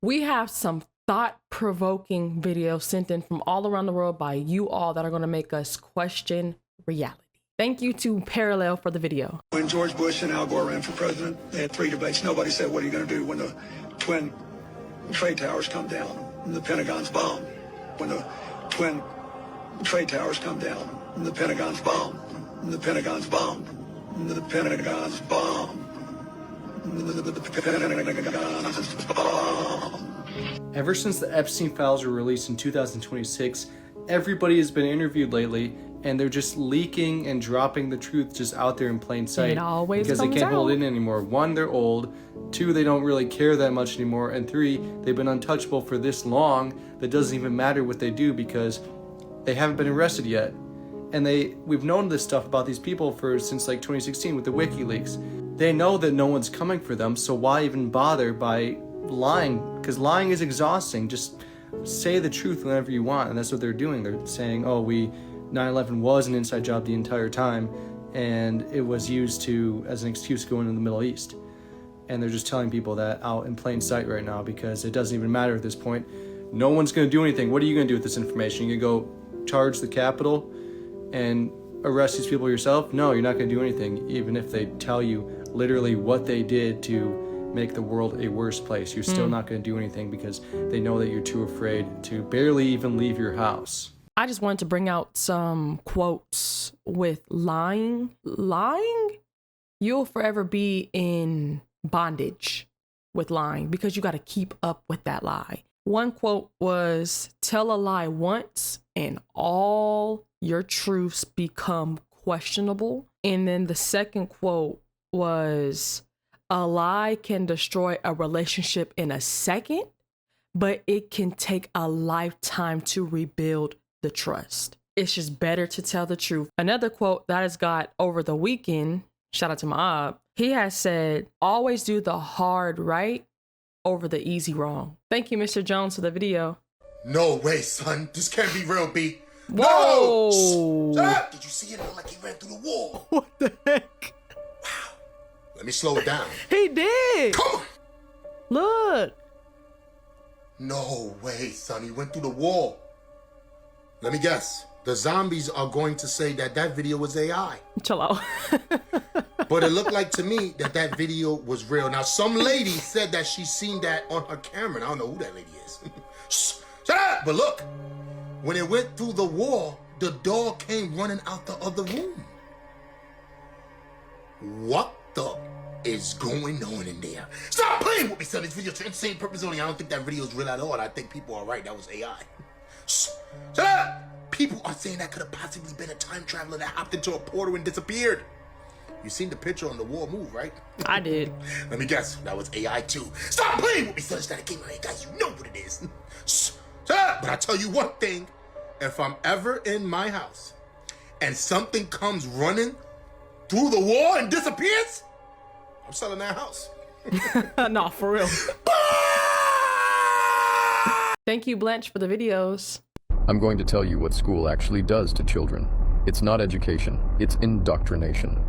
We have some thought-provoking videos sent in from all around the world by you all that are going to make us question reality. Thank you to Parallel for the video. When George Bush and Al Gore ran for president, they had 3 debates. Nobody said, what are you going to do when the twin trade towers come down and the Pentagon's bombed? When the twin trade towers come down and the Pentagon's bombed, and the Pentagon's bombed, and the Pentagon's bombed, and the Pentagon's bombed. Ever since the Epstein files were released in 2026, everybody has been interviewed lately, and they're just leaking and dropping the truth just out there in plain sight. It always because they comes can't hold out. it in anymore. 1, they're old. 2, they don't really care that much anymore. And 3, they've been untouchable for this long that doesn't even matter what they do because they haven't been arrested yet. And we've known this stuff about these people since like 2016 with the WikiLeaks. They know that no one's coming for them, so why even bother by lying? Because lying is exhausting. Just say the truth whenever you want, and that's what they're doing. They're saying, oh, 9/11 was an inside job the entire time, and it was used as an excuse to go into the Middle East. And they're just telling people that out in plain sight right now because it doesn't even matter at this point. No one's going to do anything. What are you going to do with this information? You're going to go charge the Capitol and arrest these people yourself? No, you're not going to do anything, even if they tell you literally what they did to make the world a worse place. You're still not going to do anything because they know that you're too afraid to barely even leave your house. I just wanted to bring out some quotes with lying. Lying? You'll forever be in bondage with lying because you got to keep up with that lie. One quote was, tell a lie once and all your truths become questionable. And then the second quote was, a lie can destroy a relationship in a second, but it can take a lifetime to rebuild the trust. It's just better to tell the truth. Another quote that I just got over the weekend, shout out to Maab, he has said, always do the hard right over the easy wrong. Thank you, Mr. Jones, for the video. No way, son. This can't be real, B. Whoa! No! Shut up! Did you see it? It looked like he ran through the wall. What the heck? Wow. Let me slow it down. He did! Come on! Look! No way, son. He went through the wall. Let me guess. The zombies are going to say that video was AI. Chill out. But it looked like to me that video was real. Now, some lady said that she seen that on her camera. And I don't know who that lady is. Shut up! But look, when it went through the wall, the dog came running out the other room. What the is going on in there? Stop playing with me, son. This video's for insane purpose only. I don't think that video is real at all. I think people are right. That was AI. Shut up! People are saying that could have possibly been a time traveler that hopped into a portal and disappeared. You seen the picture on the wall move, right? I did. Let me guess. That was AI too. Stop playing with me, son. It's not a game. Hey, guys, you know what it is. Shut up! But I tell you one thing. If I'm ever in my house and something comes running through the wall and disappears, I'm selling that house. Nah, for real. Thank you, Blanche, for the videos. I'm going to tell you what school actually does to children. It's not education, it's indoctrination.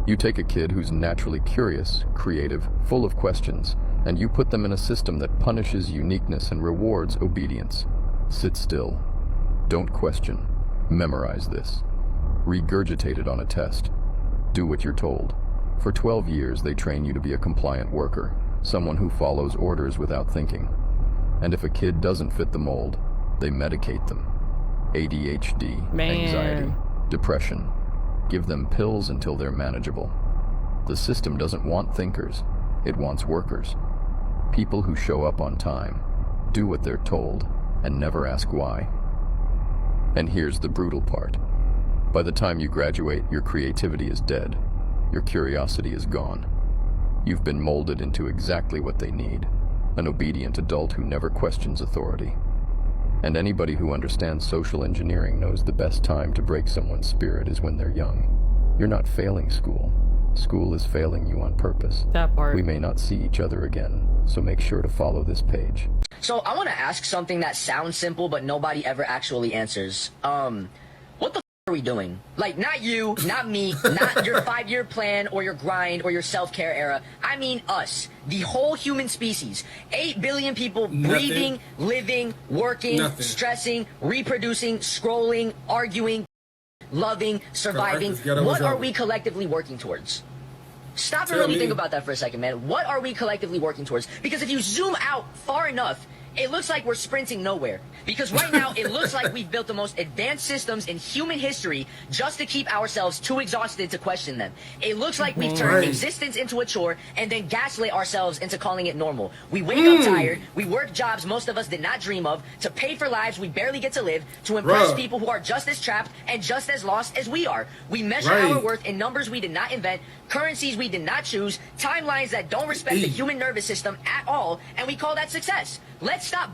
You take a kid who's naturally curious, creative, full of questions, and you put them in a system that punishes uniqueness and rewards obedience. Sit still. Don't question. Memorize this. Regurgitate it on a test. Do what you're told. For 12 years, they train you to be a compliant worker, someone who follows orders without thinking. And if a kid doesn't fit the mold, they medicate them. ADHD, anxiety, depression. Give them pills until they're manageable. The system doesn't want thinkers, it wants workers. People who show up on time, do what they're told, and never ask why. And here's the brutal part. By the time you graduate, your creativity is dead. Your curiosity is gone. You've been molded into exactly what they need. An obedient adult who never questions authority. And anybody who understands social engineering knows the best time to break someone's spirit is when they're young. You're not failing school. School is failing you on purpose. That part. We may not see each other again, so make sure to follow this page. So I want to ask something that sounds simple, but nobody ever actually answers. What the f are are we doing? Like, not you, not me, not your 5-year plan or your grind or your self-care era. I mean us, the whole human species. 8 billion people breathing, living, working, stressing, reproducing, scrolling, arguing, loving, surviving. What are we collectively working towards? Stop and really think about that for a second, man. What are we collectively working towards? Because if you zoom out far enough, it looks like we're sprinting nowhere. Because right now, it looks like we've built the most advanced systems in human history just to keep ourselves too exhausted to question them. It looks like we've turned existence into a chore and then gaslit ourselves into calling it normal. We wake up tired, we work jobs most of us did not dream of, to pay for lives we barely get to live, to impress people who are just as trapped and just as lost as we are. We measure our worth in numbers we did not invent, currencies we did not choose, timelines that don't respect the human nervous system at all, and we call that success. Let's stop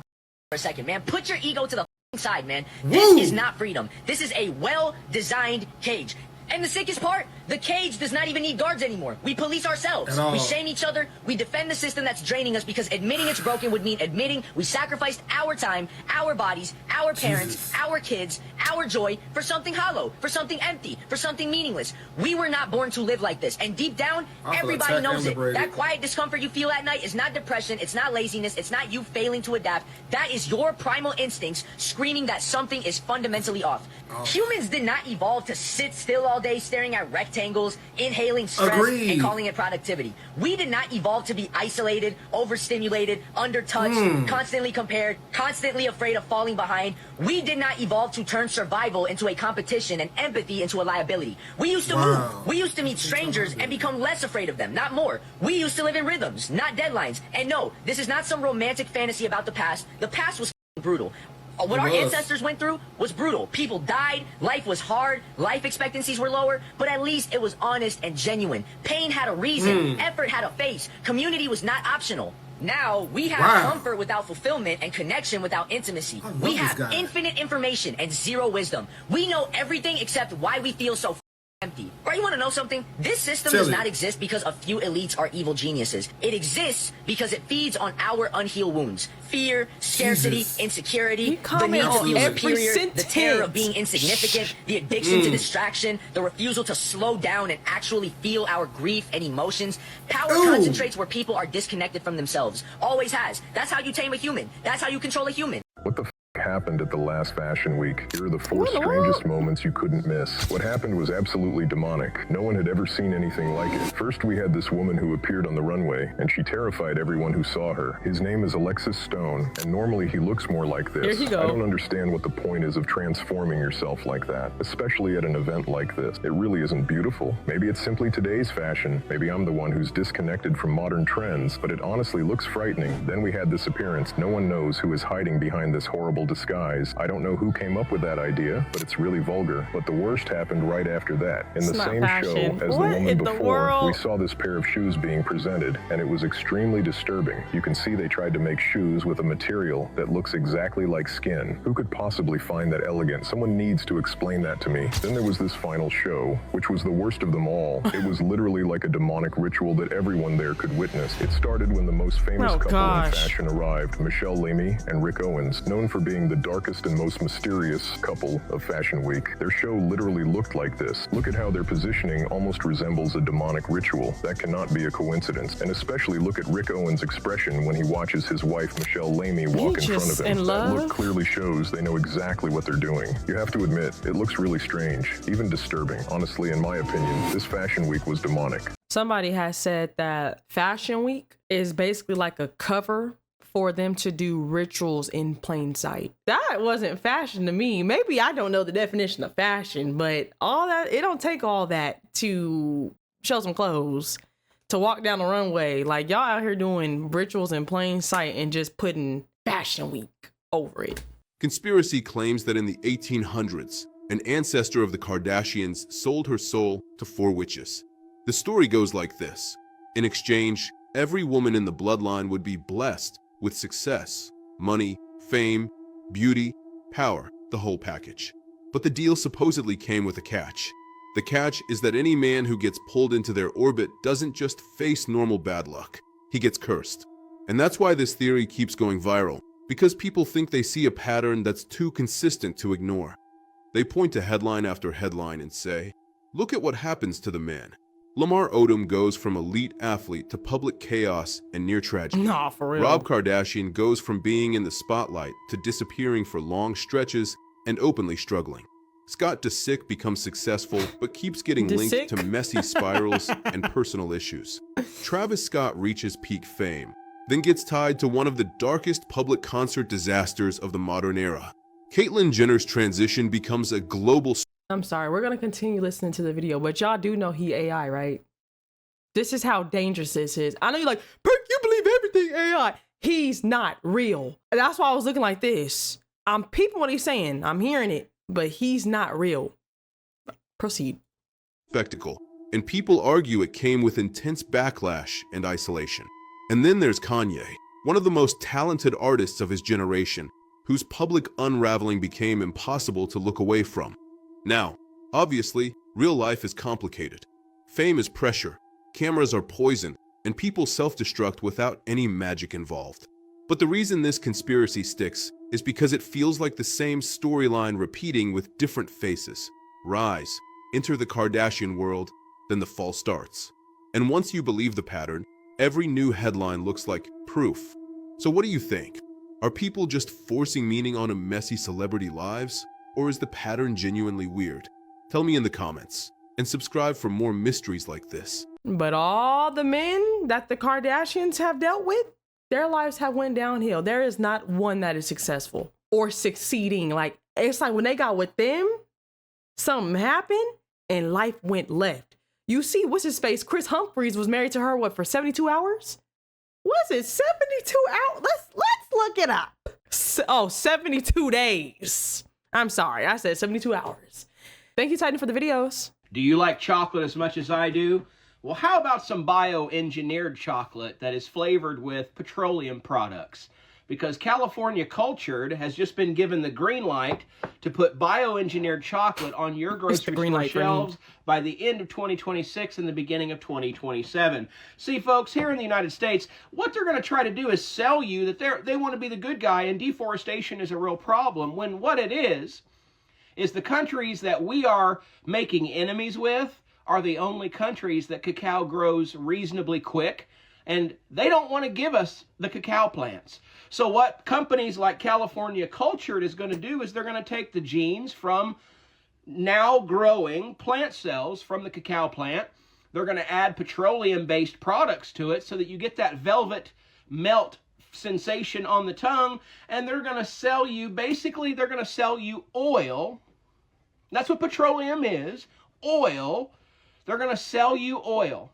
for a second, man. Put your ego to the side, man. This is not freedom. This is a well-designed cage. And the sickest part, the cage does not even need guards anymore. We police ourselves. We shame each other. We defend the system that's draining us because admitting it's broken would mean admitting we sacrificed our time, our bodies, our parents, our kids, our joy for something hollow, for something empty, for something meaningless. We were not born to live like this. And deep down, everybody knows it. That quiet discomfort you feel at night is not depression. It's not laziness. It's not you failing to adapt. That is your primal instincts screaming that something is fundamentally off. Humans did not evolve to sit still all day staring at rectangles, inhaling stress, and calling it productivity. We did not evolve to be isolated, overstimulated, undertouched, constantly compared, constantly afraid of falling behind. We did not evolve to turn survival into a competition and empathy into a liability. We used to move. We used to meet strangers and become less afraid of them, not more. We used to live in rhythms, not deadlines. And no, this is not some romantic fantasy about the past. The past was brutal. What our ancestors went through was brutal. People died, life was hard, life expectancies were lower, but at least it was honest and genuine. Pain had a reason, effort had a face, community was not optional. Now, we have comfort without fulfillment and connection without intimacy. We have infinite information and zero wisdom. We know everything except why we feel so empty. Or you want to know something? This system does not exist because a few elites are evil geniuses. It exists because it feeds on our unhealed wounds. Fear, scarcity, insecurity, the need to feel superior, the terror of being insignificant, the addiction to distraction, the refusal to slow down and actually feel our grief and emotions. Power concentrates where people are disconnected from themselves. Always has. That's how you tame a human. That's how you control a human. What the happened at the last fashion week? Here are the 4 strangest moments you couldn't miss. What happened was absolutely demonic. No one had ever seen anything like it. First, we had this woman who appeared on the runway, and she terrified everyone who saw her. His name is Alexis Stone, and normally he looks more like this. I don't understand what the point is of transforming yourself like that, especially at an event like this. It really isn't beautiful. Maybe it's simply today's fashion. Maybe I'm the one who's disconnected from modern trends, but it honestly looks frightening. Then we had this appearance. No one knows who is hiding behind this horrible disguise. I don't know who came up with that idea, but it's really vulgar. But the worst happened right after that. In the same show as the woman before, we saw this pair of shoes being presented, and it was extremely disturbing. You can see they tried to make shoes with a material that looks exactly like skin. Who could possibly find that elegant? Someone needs to explain that to me. Then there was this final show, which was the worst of them all. It was literally like a demonic ritual that everyone there could witness. It started when the most famous couple in fashion arrived, Michelle Lamy and Rick Owens, known for being the darkest and most mysterious couple of Fashion Week. Their show literally looked like this. Look at how their positioning almost resembles a demonic ritual. That cannot be a coincidence. And especially look at Rick Owens' expression when he watches his wife Michelle Lamy walk in front of him. That look clearly shows they know exactly what they're doing. You have to admit, it looks really strange, even disturbing. Honestly, in my opinion, this Fashion Week was demonic. Somebody has said that Fashion Week is basically like a cover for them to do rituals in plain sight. That wasn't fashion to me. Maybe I don't know the definition of fashion, but all that, it don't take all that to show some clothes, to walk down the runway. Like, y'all out here doing rituals in plain sight and just putting Fashion Week over it. Conspiracy claims that in the 1800s, an ancestor of the Kardashians sold her soul to 4 witches. The story goes like this. In exchange, every woman in the bloodline would be blessed with success, money, fame, beauty, power, the whole package. But the deal supposedly came with a catch. The catch is that any man who gets pulled into their orbit doesn't just face normal bad luck, he gets cursed. And that's why this theory keeps going viral, because people think they see a pattern that's too consistent to ignore. They point to headline after headline and say, "Look at what happens to the man. Lamar Odom goes from elite athlete to public chaos and near tragedy. Nah, for real. Rob Kardashian goes from being in the spotlight to disappearing for long stretches and openly struggling. Scott Disick becomes successful but keeps getting linked to messy spirals and personal issues. Travis Scott reaches peak fame, then gets tied to one of the darkest public concert disasters of the modern era. Caitlyn Jenner's transition becomes a global..." I'm sorry, we're gonna continue listening to the video, but y'all do know he AI, right? This is how dangerous this is. I know you're like, Perk, you believe everything AI. He's not real. And that's why I was looking like this. I'm peeping what he's saying. I'm hearing it, but he's not real. Proceed. Spectacle, and people argue it came with intense backlash and isolation. And then there's Kanye, one of the most talented artists of his generation, whose public unraveling became impossible to look away from. Now, obviously, real life is complicated. Fame is pressure, cameras are poison, and people self-destruct without any magic involved. But the reason this conspiracy sticks is because it feels like the same storyline repeating with different faces. Rise, enter the Kardashian world, then the fall starts. And once you believe the pattern, every new headline looks like proof. So what do you think? Are people just forcing meaning on a messy celebrity lives? Or is the pattern genuinely weird? Tell me in the comments, and subscribe for more mysteries like this. But all the men that the Kardashians have dealt with, their lives have went downhill. There is not one that is successful or succeeding. Like, it's like when they got with them, something happened and life went left. You see, what's his face? Chris Humphries was married to her, what, for 72 hours? Was it 72 hours? Let's look it up. 72 days. I'm sorry, I said 72 hours. Thank you, Titan, for the videos. Do you like chocolate as much as I do? Well, how about some bioengineered chocolate that is flavored with petroleum products? Because California Cultured has just been given the green light to put bioengineered chocolate on your grocery store shelves by the end of 2026 and the beginning of 2027. See, folks, here in the United States, what they're going to try to do is sell you that they want to be the good guy and deforestation is a real problem, when what it is the countries that we are making enemies with are the only countries that cacao grows reasonably quick, and they don't want to give us the cacao plants. So what companies like California Cultured is going to do is they're going to take the genes from now growing plant cells from the cacao plant. They're going to add petroleum-based products to it so that you get that velvet melt sensation on the tongue, and they're going to sell you, basically they're going to sell you oil. That's what petroleum is, oil. They're going to sell you oil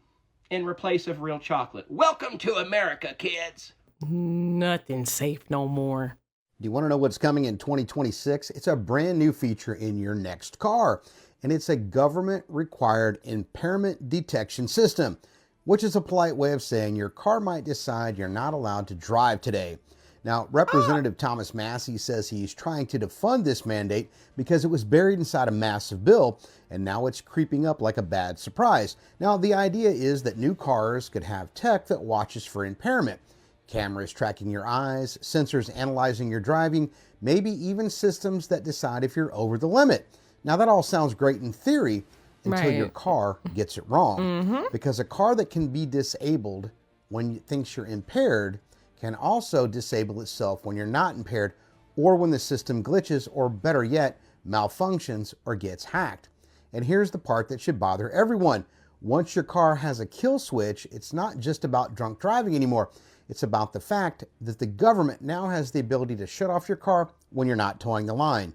in replace of real chocolate. Welcome to America, kids. Nothing safe no more. Do you want to know what's coming in 2026? It's a brand new feature in your next car, and it's a government-required impairment detection system, which is a polite way of saying your car might decide you're not allowed to drive today. Now, Representative Thomas Massie says he's trying to defund this mandate because it was buried inside a massive bill, and now it's creeping up like a bad surprise. Now, the idea is that new cars could have tech that watches for impairment. Cameras tracking your eyes, sensors analyzing your driving, maybe even systems that decide if you're over the limit. Now, that all sounds great in theory until your car gets it wrong. Because a car that can be disabled when it thinks you're impaired can also disable itself when you're not impaired, or when the system glitches, or better yet, malfunctions or gets hacked. And here's the part that should bother everyone. Once your car has a kill switch, it's not just about drunk driving anymore. It's about the fact that the government now has the ability to shut off your car when you're not towing the line.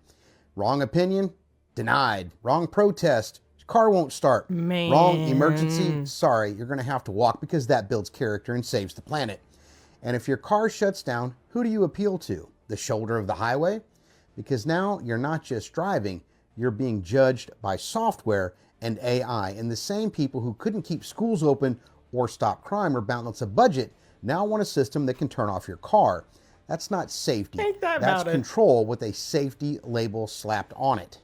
Wrong opinion? Denied. Wrong protest? Car won't start. Man. Wrong emergency? Sorry, you're going to have to walk, because that builds character and saves the planet. And if your car shuts down, who do you appeal to? The shoulder of the highway? Because now you're not just driving, you're being judged by software and AI. And the same people who couldn't keep schools open or stop crime or balance a budget now want a system that can turn off your car. That's not safety. That's control with a safety label slapped on it.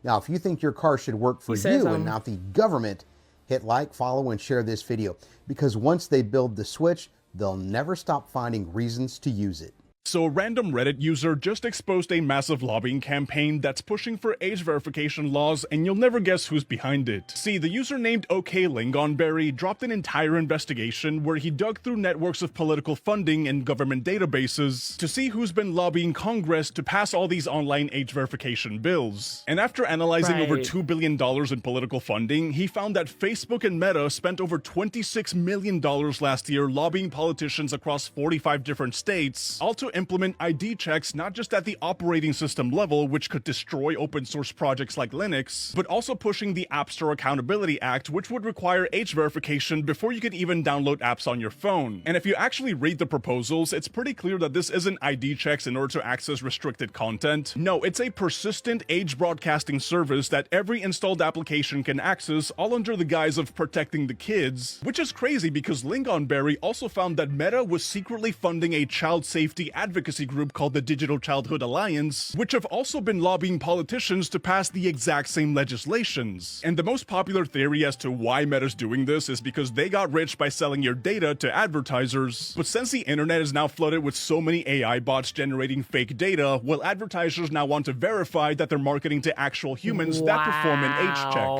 Now, if you think your car should work for you and not the government, hit like, follow, and share this video. Because once they build the switch, they'll never stop finding reasons to use it. So a random Reddit user just exposed a massive lobbying campaign that's pushing for age verification laws, and you'll never guess who's behind it. See, the user named OK Lingonberry dropped an entire investigation where he dug through networks of political funding and government databases to see who's been lobbying Congress to pass all these online age verification bills. And after analyzing over $2 billion in political funding, he found that Facebook and Meta spent over $26 million last year lobbying politicians across 45 different states, all to implement ID checks not just at the operating system level, which could destroy open source projects like Linux, but also pushing the App Store Accountability Act, which would require age verification before you could even download apps on your phone. And if you actually read the proposals, it's pretty clear that this isn't ID checks in order to access restricted content. No, it's a persistent age broadcasting service that every installed application can access, all under the guise of protecting the kids, which is crazy because Lingonberry also found that Meta was secretly funding a child safety advocacy group called the Digital Childhood Alliance, which have also been lobbying politicians to pass the exact same legislations. And the most popular theory as to why Meta's doing this is because they got rich by selling your data to advertisers. But since the internet is now flooded with so many AI bots generating fake data, well, advertisers now want to verify that they're marketing to actual humans that perform an age check.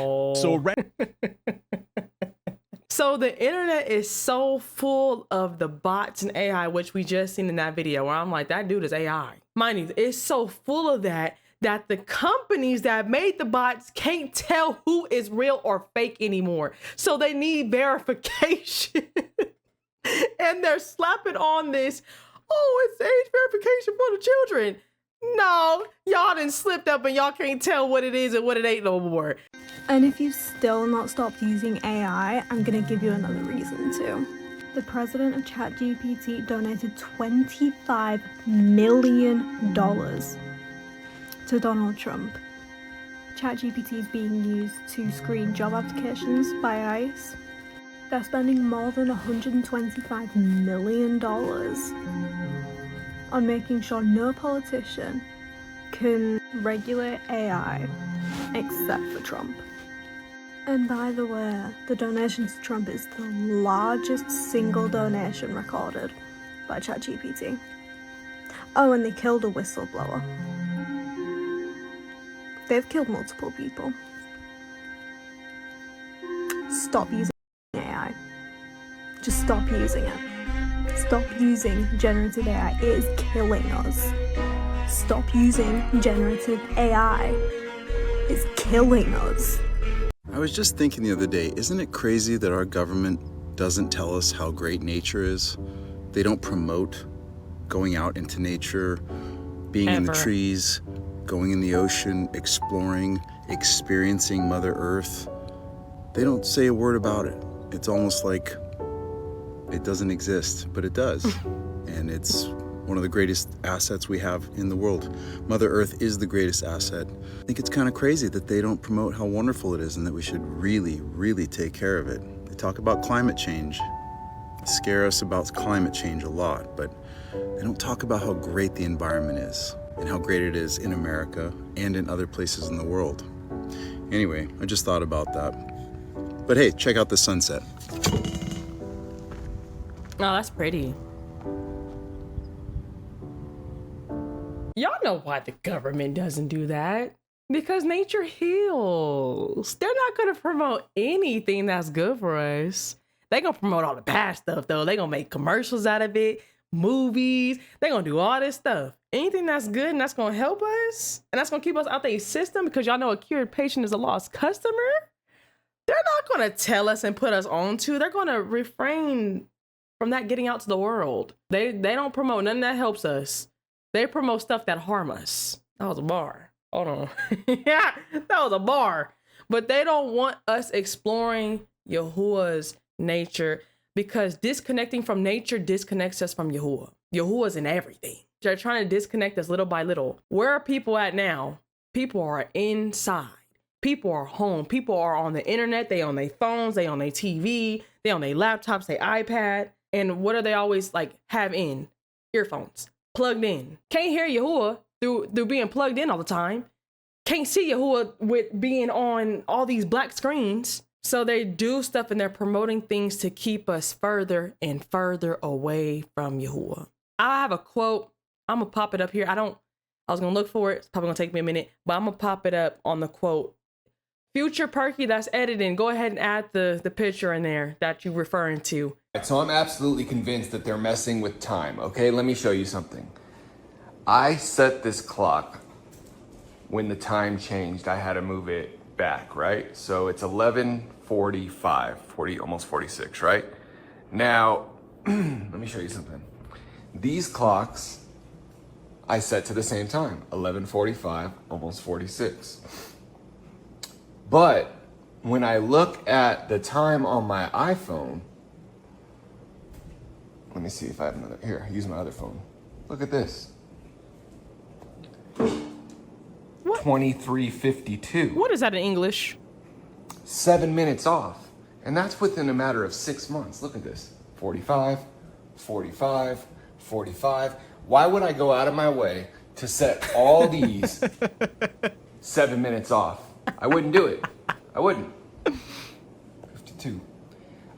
So the internet is so full of the bots and AI, which we just seen in that video where I'm like, that dude is AI. Mind you, it's so full of that the companies that made the bots can't tell who is real or fake anymore. So they need verification. And they're slapping on this, oh, it's age verification for the children. No, y'all done slipped up and y'all can't tell what it is and what it ain't no more. And if you've still not stopped using AI, I'm gonna give you another reason to. The president of ChatGPT donated $25 million to Donald Trump. ChatGPT is being used to screen job applications by ICE. They're spending more than $125 million on making sure no politician can regulate AI except for Trump. And by the way, the donation to Trump is the largest single donation recorded by ChatGPT. Oh, and they killed a whistleblower. They've killed multiple people. Stop using AI. Just stop using it. Stop using generative AI. It is killing us. Stop using generative AI. It's killing us. I was just thinking the other day, isn't it crazy that our government doesn't tell us how great nature is? They don't promote going out into nature, being in the trees, going in the ocean, exploring, experiencing Mother Earth. They don't say a word about it. It's almost like it doesn't exist, but it does. And it's one of the greatest assets we have in the world. Mother Earth is the greatest asset. I think it's kind of crazy that they don't promote how wonderful it is and that we should really, really take care of it. They talk about climate change, scare us about climate change a lot, but they don't talk about how great the environment is and how great it is in America and in other places in the world. Anyway, I just thought about that. But hey, check out the sunset. Oh, that's pretty. Y'all know why the government doesn't do that. Because nature heals. They're not going to promote anything that's good for us. They're going to promote all the bad stuff, though. They're going to make commercials out of it, movies. They're going to do all this stuff. Anything that's good and that's going to help us, and that's going to keep us out their system, because y'all know a cured patient is a lost customer. They're not going to tell us and put us on to. They're going to refrain from that getting out to the world. They don't promote nothing that helps us. They promote stuff that harm us. That was a bar. Hold on. Yeah, that was a bar. But they don't want us exploring Yahuwah's nature, because disconnecting from nature disconnects us from Yahuwah. Yahuwah's in everything. They're trying to disconnect us little by little. Where are people at now? People are inside. People are home. People are on the internet. They on their phones. They on their TV. They on their laptops, their iPad. And what do they always have in? Earphones. Plugged in. Can't hear Yahuwah through being plugged in all the time. Can't see Yahuwah with being on all these black screens. So they do stuff and they're promoting things to keep us further and further away from Yahuwah. I have a quote I'm gonna pop it up here. I was gonna look for it. It's probably gonna take me a minute, but I'm gonna pop it up on the quote. Future Perkyy that's editing, go ahead and add the picture in there that you're referring to. So I'm absolutely convinced that they're messing with time, okay? Let me show you something. I set this clock when the time changed. I had to move it back, right? So it's 11:45, almost 46, right? Now, let me show you something. These clocks I set to the same time, 11:45, almost 46. But when I look at the time on my iPhone, let me see if I have another, here, use my other phone. Look at this. What? 23:52. What is that in English? 7 minutes off. And that's within a matter of 6 months. Look at this. 45, 45, 45. Why would I go out of my way to set all these 7 minutes off? I wouldn't do it. I wouldn't. 52.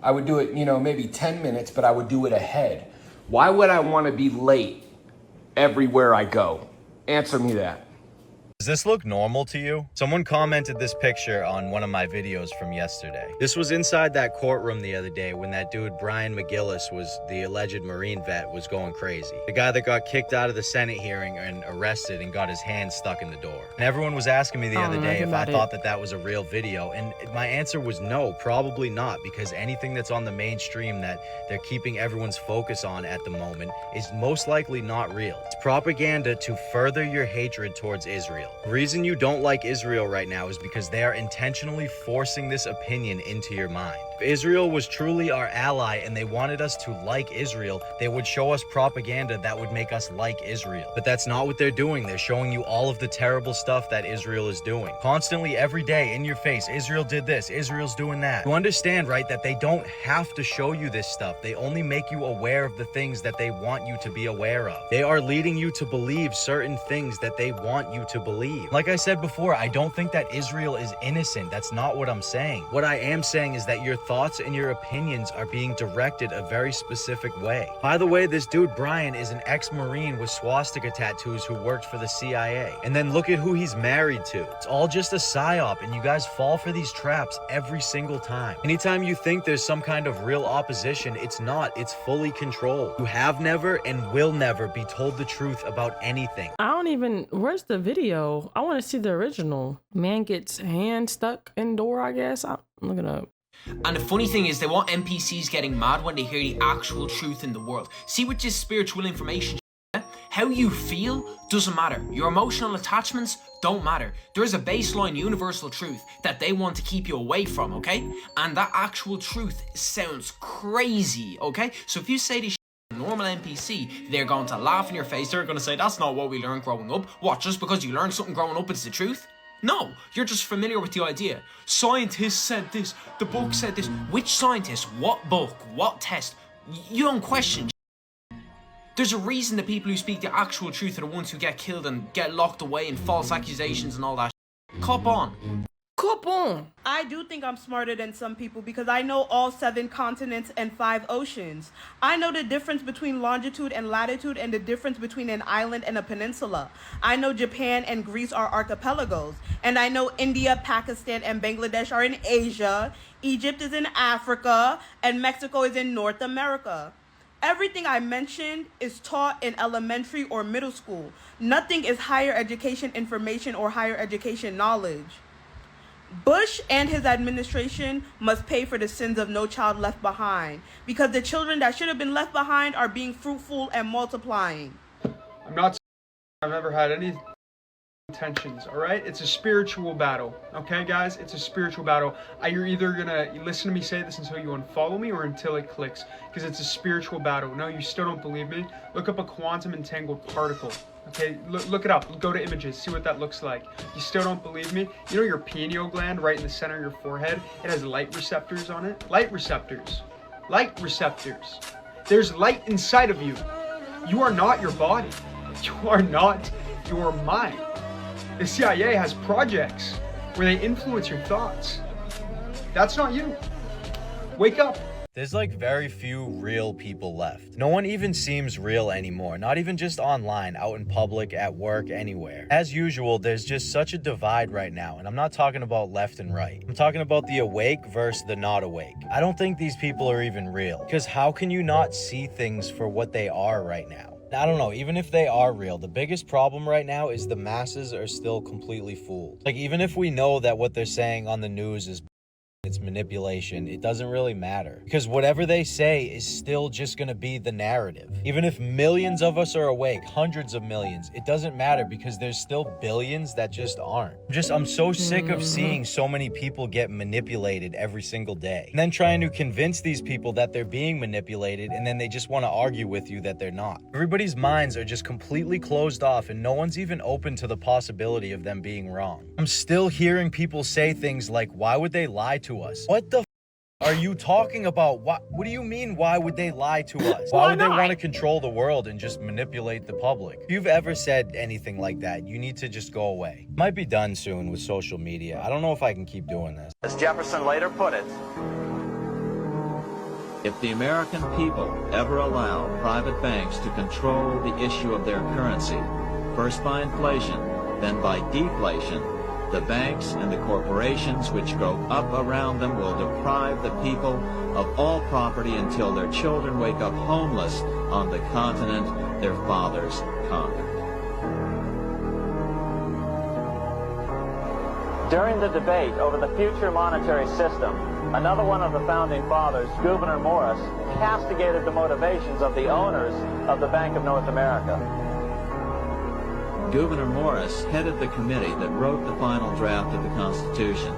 I would do it, maybe 10 minutes, but I would do it ahead. Why would I want to be late everywhere I go? Answer me that. Does this look normal to you? Someone commented this picture on one of my videos from yesterday. This was inside that courtroom the other day when that dude Brian McGillis, the alleged Marine vet, was going crazy. The guy that got kicked out of the Senate hearing and arrested and got his hand stuck in the door. And everyone was asking me the other day if I thought that was a real video, and my answer was no, probably not, because anything that's on the mainstream that they're keeping everyone's focus on at the moment is most likely not real. It's propaganda to further your hatred towards Israel. The reason you don't like Israel right now is because they are intentionally forcing this opinion into your mind. If Israel was truly our ally and they wanted us to like Israel, they would show us propaganda that would make us like Israel. But that's not what they're doing. They're showing you all of the terrible stuff that Israel is doing. Constantly, every day, in your face, Israel did this, Israel's doing that. You understand, right, that they don't have to show you this stuff. They only make you aware of the things that they want you to be aware of. They are leading you to believe certain things that they want you to believe. Like I said before, I don't think that Israel is innocent. That's not what I'm saying. What I am saying is that your thoughts and your opinions are being directed a very specific way. By the way, this dude Brian is an ex-Marine with swastika tattoos who worked for the CIA. And then look at who he's married to. It's all just a psyop, and you guys fall for these traps every single time. Anytime you think there's some kind of real opposition, it's not. It's fully controlled. You have never and will never be told the truth about anything. Where's the video? I want to see the original. Man gets hand stuck in door, I guess. I'm looking up. And the funny thing is, they want NPCs getting mad when they hear the actual truth in the world. See, with this spiritual information, how you feel doesn't matter. Your emotional attachments don't matter. There's a baseline universal truth that they want to keep you away from, okay? And that actual truth sounds crazy, okay? So if you say this normal NPC, they're going to laugh in your face. They're going to say, that's not what we learned growing up. What, just because you learned something growing up, it's the truth? No, you're just familiar with the idea. Scientists said this, the book said this. Which scientist? What book? What test? You don't question. There's a reason the people who speak the actual truth are the ones who get killed and get locked away in false accusations and all that. Cop on. Cop on. I do think I'm smarter than some people because I know all 7 continents and 5 oceans. I know the difference between longitude and latitude and the difference between an island and a peninsula. I know Japan and Greece are archipelagos. And I know India, Pakistan, and Bangladesh are in Asia. Egypt is in Africa. And Mexico is in North America. Everything I mentioned is taught in elementary or middle school. Nothing is higher education information or higher education knowledge. Bush and his administration must pay for the sins of No Child Left Behind because the children that should have been left behind are being fruitful and multiplying. I'm not saying I've ever had any intentions, all right? It's a spiritual battle, okay, guys? It's a spiritual battle. You're either gonna listen to me say this until you unfollow me or until it clicks, because it's a spiritual battle. No, you still don't believe me? Look up a quantum entangled particle. Okay, look it up. Go to images. See what that looks like. You still don't believe me? You know your pineal gland right in the center of your forehead? It has light receptors on it. Light receptors. Light receptors. There's light inside of you. You are not your body. You are not your mind. The CIA has projects where they influence your thoughts. That's not you. Wake up. There's like very few real people left. No one even seems real anymore, not even just online, out in public, at work, anywhere. As usual, there's just such a divide right now, and I'm not talking about left and right. I'm talking about the awake versus the not awake. I don't think these people are even real, because how can you not see things for what they are right now? I don't know, even if they are real, the biggest problem right now is the masses are still completely fooled. Like, even if we know that what they're saying on the news is it's manipulation, it doesn't really matter. Because whatever they say is still just gonna be the narrative. Even if millions of us are awake, hundreds of millions, it doesn't matter because there's still billions that just aren't. I'm so sick of seeing so many people get manipulated every single day. And then trying to convince these people that they're being manipulated, and then they just wanna argue with you that they're not. Everybody's minds are just completely closed off, and no one's even open to the possibility of them being wrong. I'm still hearing people say things like, why would they lie to us? What the are you talking about? What do you mean, why would they lie to us? Why would they want to control the world and just manipulate the public? If you've ever said anything like that, you need to just go away. Might be done soon with social media. I don't know if I can keep doing this. As Jefferson later put it, if the American people ever allow private banks to control the issue of their currency, first by inflation, then by deflation, the banks and the corporations which grow up around them will deprive the people of all property until their children wake up homeless on the continent their fathers conquered. During the debate over the future monetary system, another one of the founding fathers, Gouverneur Morris, castigated the motivations of the owners of the Bank of North America. Gouverneur Morris headed the committee that wrote the final draft of the Constitution.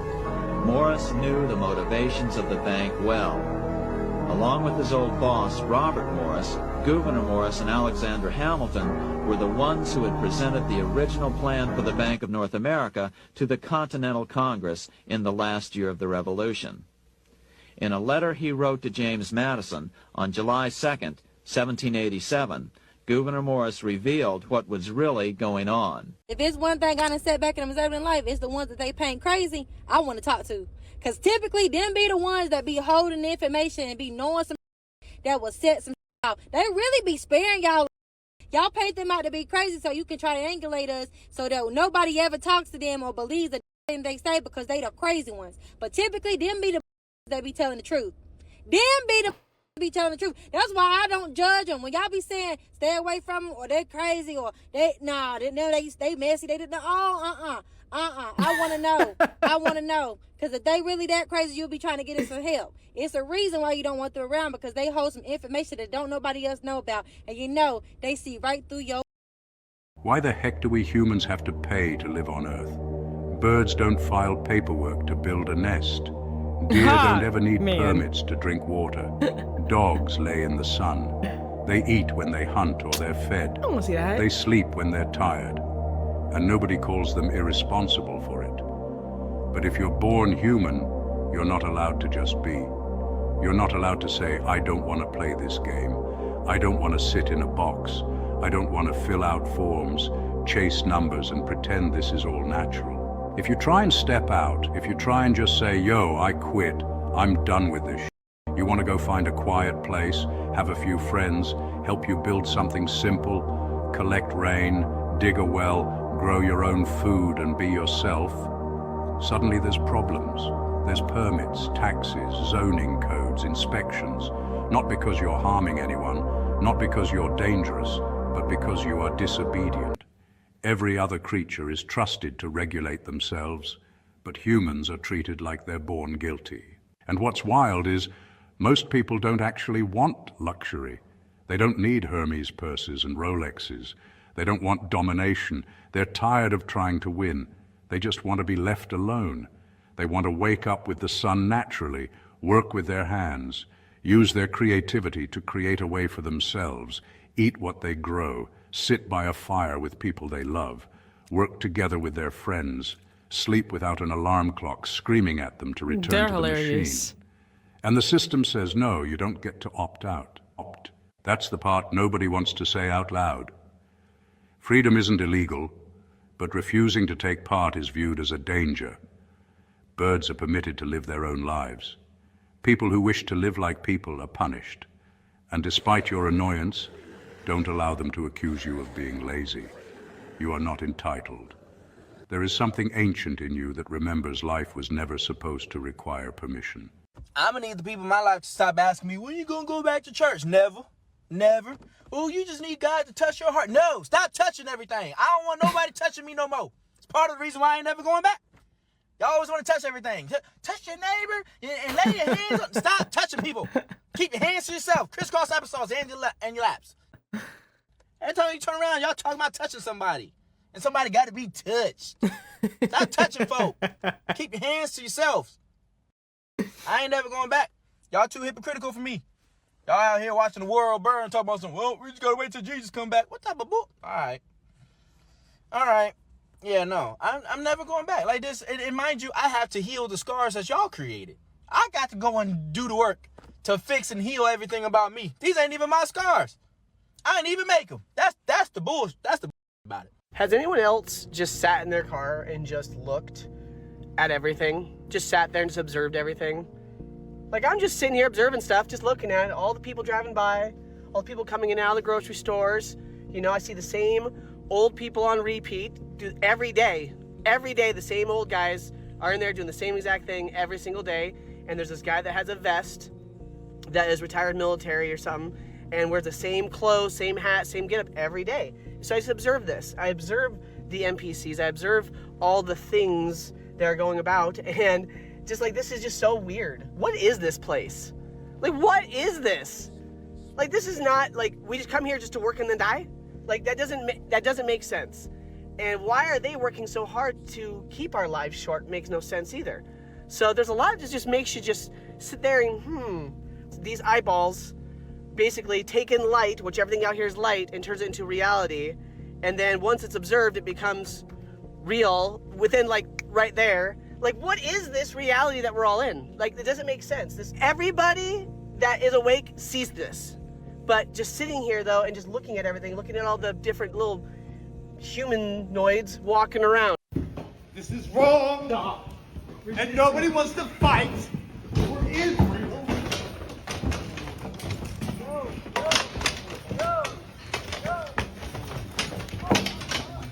Morris knew the motivations of the bank well. Along with his old boss, Robert Morris, Gouverneur Morris and Alexander Hamilton were the ones who had presented the original plan for the Bank of North America to the Continental Congress in the last year of the Revolution. In a letter he wrote to James Madison on July 2nd, 1787, Gouverneur Morris revealed what was really going on. If it's one thing I done set back and observed in life, it's the ones that they paint crazy, I want to talk to. Because typically, them be the ones that be holding information and be knowing some that will set some out. They really be sparing y'all. Y'all paint them out to be crazy so you can try to triangulate us so that nobody ever talks to them or believes the thing they say because they the crazy ones. But typically, them be the that be telling the truth. Them be the be telling the truth. That's why I don't judge them. When y'all be saying stay away from them or they're crazy or they messy, they didn't. I want to know. I want to know. Because if they really that crazy, you'll be trying to get us some help. It's a reason why you don't want them around, because they hold some information that don't nobody else know about, and you know they see right through your. Why the heck do we humans have to pay to live on Earth? Birds don't file paperwork to build a nest. Deer don't ever need permits to drink water. Dogs lay in the sun. They eat when they hunt or they're fed. I want to see that. They sleep when they're tired. And nobody calls them irresponsible for it. But if you're born human, you're not allowed to just be. You're not allowed to say, I don't want to play this game. I don't want to sit in a box. I don't want to fill out forms, chase numbers, and pretend this is all natural. If you try and step out, if you try and just say, yo, I quit, I'm done with this shit. You want to go find a quiet place, have a few friends, help you build something simple, collect rain, dig a well, grow your own food and be yourself. Suddenly there's problems. There's permits, taxes, zoning codes, inspections. Not because you're harming anyone, not because you're dangerous, but because you are disobedient. Every other creature is trusted to regulate themselves, but humans are treated like they're born guilty. And what's wild is, most people don't actually want luxury. They don't need Hermes purses and Rolexes. They don't want domination. They're tired of trying to win. They just want to be left alone. They want to wake up with the sun naturally, work with their hands, use their creativity to create a way for themselves, eat what they grow, sit by a fire with people they love, work together with their friends, sleep without an alarm clock screaming at them to return to the machine. And the system says, no, you don't get to opt out. That's the part nobody wants to say out loud. Freedom isn't illegal, but refusing to take part is viewed as a danger. Birds are permitted to live their own lives. People who wish to live like people are punished. And despite your annoyance, don't allow them to accuse you of being lazy. You are not entitled. There is something ancient in you that remembers life was never supposed to require permission. I'm gonna need the people in my life to stop asking me, when you gonna go back to church? Never. Never. Oh, you just need God to touch your heart. No, stop touching everything. I don't want nobody touching me no more. It's part of the reason why I ain't never going back. Y'all always want to touch everything. Touch your neighbor and lay your hands on. Stop touching people. Keep your hands to yourself. Crisscross applesauce and your laps. Every time you turn around, y'all talking about touching somebody. And somebody got to be touched. Stop touching folk. Keep your hands to yourselves. I ain't never going back. Y'all too hypocritical for me. Y'all out here watching the world burn, talking about something, well, we just gotta wait till Jesus come back. What type of book? All right. Yeah, no, I'm never going back. Like this, and mind you, I have to heal the scars that y'all created. I got to go and do the work to fix and heal everything about me. These ain't even my scars. I ain't even make them. That's the bullshit. That's the bullshit about it. Has anyone else just sat in their car and just looked at everything? Just sat there and just observed everything? Like, I'm just sitting here observing stuff, just looking at it, all the people driving by, all the people coming in and out of the grocery stores. You know, I see the same old people on repeat every day. Every day, the same old guys are in there doing the same exact thing every single day. And there's this guy that has a vest that is retired military or something and wears the same clothes, same hat, same getup every day. So I just observe this. I observe the NPCs. I observe all the things that are going about, and just like, this is just so weird. What is this place? Like, what is this? Like, this is not like we just come here just to work and then die. Like, that doesn't make sense. And why are they working so hard to keep our lives short? Makes no sense either. So there's a lot that just makes you just sit there and these eyeballs basically take in light, which everything out here is light, and turns it into reality. And then once it's observed, it becomes real within, like, right there. Like, what is this reality that we're all in? Like, it doesn't make sense. Everybody that is awake sees this. But just sitting here, though, and just looking at everything, looking at all the different little humanoids walking around. This is wrong. And nobody wants to fight for Israel.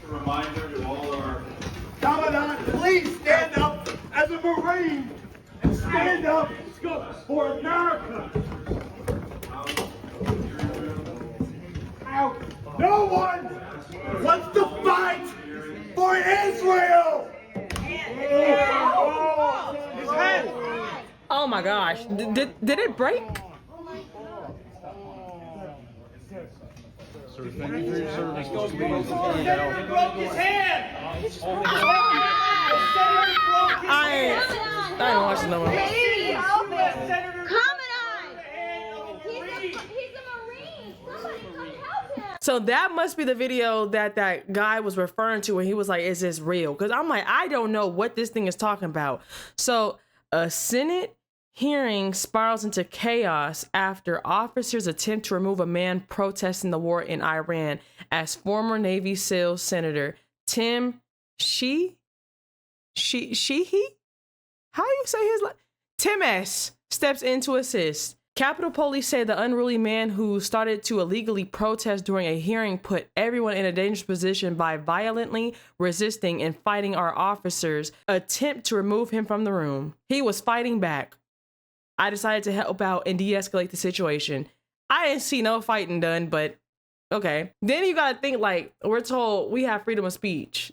Reminder to all our Commandant, please stand up as a Marine and stand up for America. No one wants to fight for Israel. Oh my gosh, did it break? Sir, thank you for your service. Senator broke his hand. I ain't watching no more. So that must be the video that guy was referring to when he was like, is this real? Because I'm like, I don't know what this thing is talking about. So a Senate hearing spirals into chaos after officers attempt to remove a man protesting the war in Iran as former Navy SEAL Senator Tim Sheehy? How you say his name? Tim S. steps in to assist. Capitol Police say the unruly man who started to illegally protest during a hearing put everyone in a dangerous position by violently resisting and fighting our officers' attempt to remove him from the room. He was fighting back. I decided to help out and de-escalate the situation. I didn't see no fighting done, but okay. Then you gotta think, like, we're told we have freedom of speech.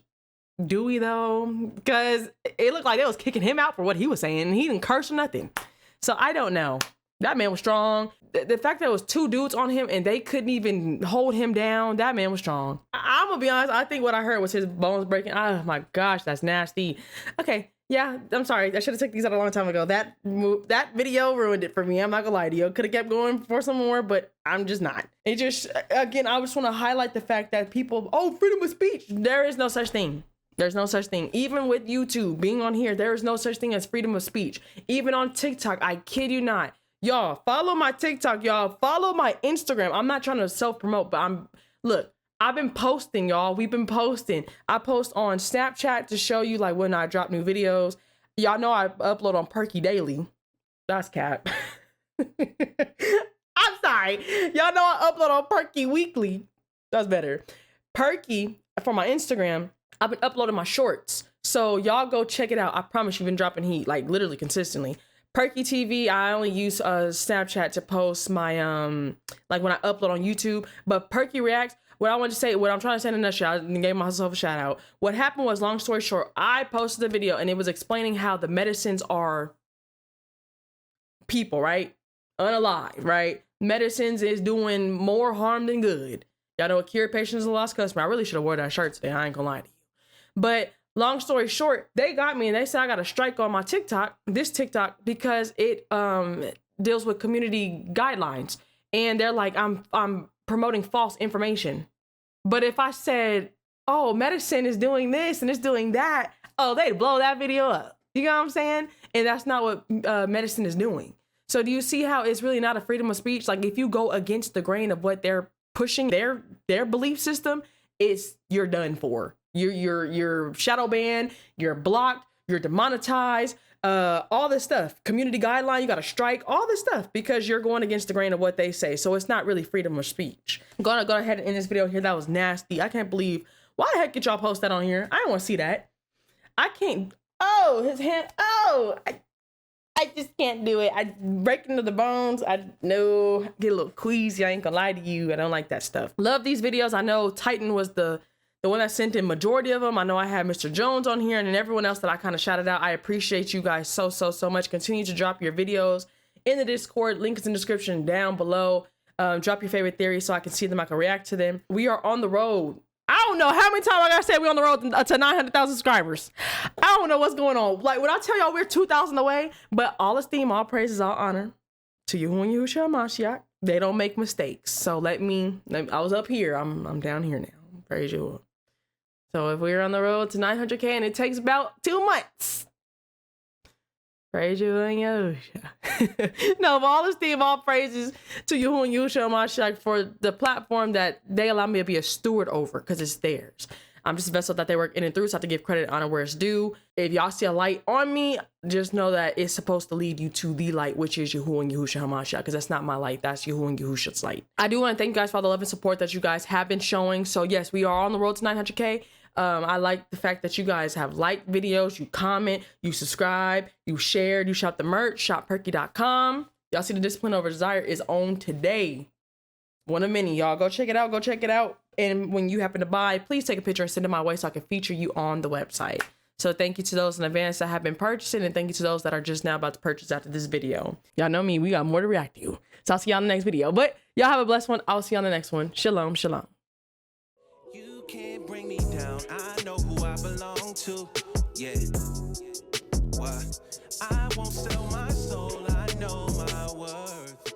Do we though? Because it looked like they was kicking him out for what he was saying. He didn't curse or nothing. So I don't know. That man was strong. The fact that there was two dudes on him and they couldn't even hold him down, that man was strong. I'm gonna be honest, I think what I heard was his bones breaking. Oh my gosh, that's nasty. Okay, yeah, I'm sorry. I should have took these out a long time ago. That video ruined it for me. I'm not gonna lie to you. Could have kept going for some more, but I'm just not. It just, again, I just want to highlight the fact that people, freedom of speech. There is no such thing. There's no such thing. Even with YouTube being on here, there is no such thing as freedom of speech. Even on TikTok, I kid you not. Y'all, follow my TikTok, y'all. Follow my Instagram. I'm not trying to self-promote, but look, I've been posting, y'all. We've been posting. I post on Snapchat to show you, like, when I drop new videos. Y'all know I upload on Perkyy daily. That's cap. I'm sorry. Y'all know I upload on Perkyy weekly. That's better. Perkyy, for my Instagram, I've been uploading my shorts. So y'all go check it out. I promise you've been dropping heat, like literally consistently. Perkyy TV, I only use Snapchat to post my, like when I upload on YouTube. But Perkyy Reacts, what I want to say, what I'm trying to say in a nutshell, I gave myself a shout out. What happened was, long story short, I posted a video and it was explaining how the medicines are people, right? Unalive, right? Medicines is doing more harm than good. Y'all know a cured patient is a lost customer. I really should have wore that shirt today. I ain't gonna lie to you. But long story short, they got me and they said I got a strike on my TikTok, this TikTok, because it deals with community guidelines. And they're like, I'm promoting false information. But if I said, oh, medicine is doing this and it's doing that, oh, they'd blow that video up. You know what I'm saying? And that's not what medicine is doing. So do you see how it's really not a freedom of speech? Like if you go against the grain of what they're pushing, their belief system, you're done for. You're shadow banned, you're blocked, you're demonetized, all this stuff. Community guideline, you got to strike, all this stuff because you're going against the grain of what they say. So it's not really freedom of speech. I'm gonna go ahead and end this video here. That was nasty. I can't believe, why the heck did y'all post that on here? I don't want to see that. I can't. Oh, his hand. Oh, I just can't do it. I break into the bones. I know, get a little queasy. I ain't gonna lie to you. I don't like that stuff. Love these videos. I know Titan was the one that sent in majority of them. I know I had Mr. Jones on here and then everyone else that I kind of shouted out. I appreciate you guys so much. Continue to drop your videos in the Discord. Link is in the description down below. Drop your favorite theories so I can see them. I can react to them. We are on the road. I don't know how many times I gotta say we're on the road to 900,000 subscribers. I don't know what's going on. Like when I tell y'all we're 2,000 away, but all esteem, all praises, all honor to Yahuwah Yahushua Mashiach. They don't make mistakes. So let me I was up here. I'm down here now. Praise Yahuwah. So if we're on the road to 900K and it takes about 2 months, praise Yahuwah Yahushua. No, but all esteem, all praises to Yahuwah Yahushua Mashiach for the platform that they allow me to be a steward over because it's theirs. I'm just a vessel that they work in and through, so I have to give credit and honor where it's due. If y'all see a light on me, just know that it's supposed to lead you to the light, which is Yahuwah and Yahushua HaMashiach, because that's not my light. That's Yahuwah and Yahushua's light. I do want to thank you guys for all the love and support that you guys have been showing. So yes, we are on the road to 900K. I like the fact that you guys have liked videos, you comment, you subscribe, you shared, you shop the merch, shopperkyy.com. Y'all see the Discipline Over Desire is on today. One of many, y'all. Go check it out. Go check it out. And when you happen to buy, please take a picture and send it my way so I can feature you on the website. So thank you to those in advance that have been purchasing, and thank you to those that are just now about to purchase after this video. Y'all know me. We got more to react to. So I'll see y'all in the next video. But y'all have a blessed one. I'll see you on the next one. Shalom, shalom. You can't bring me down. I know who I belong to. Yeah. What? I won't sell my soul. I know my worth.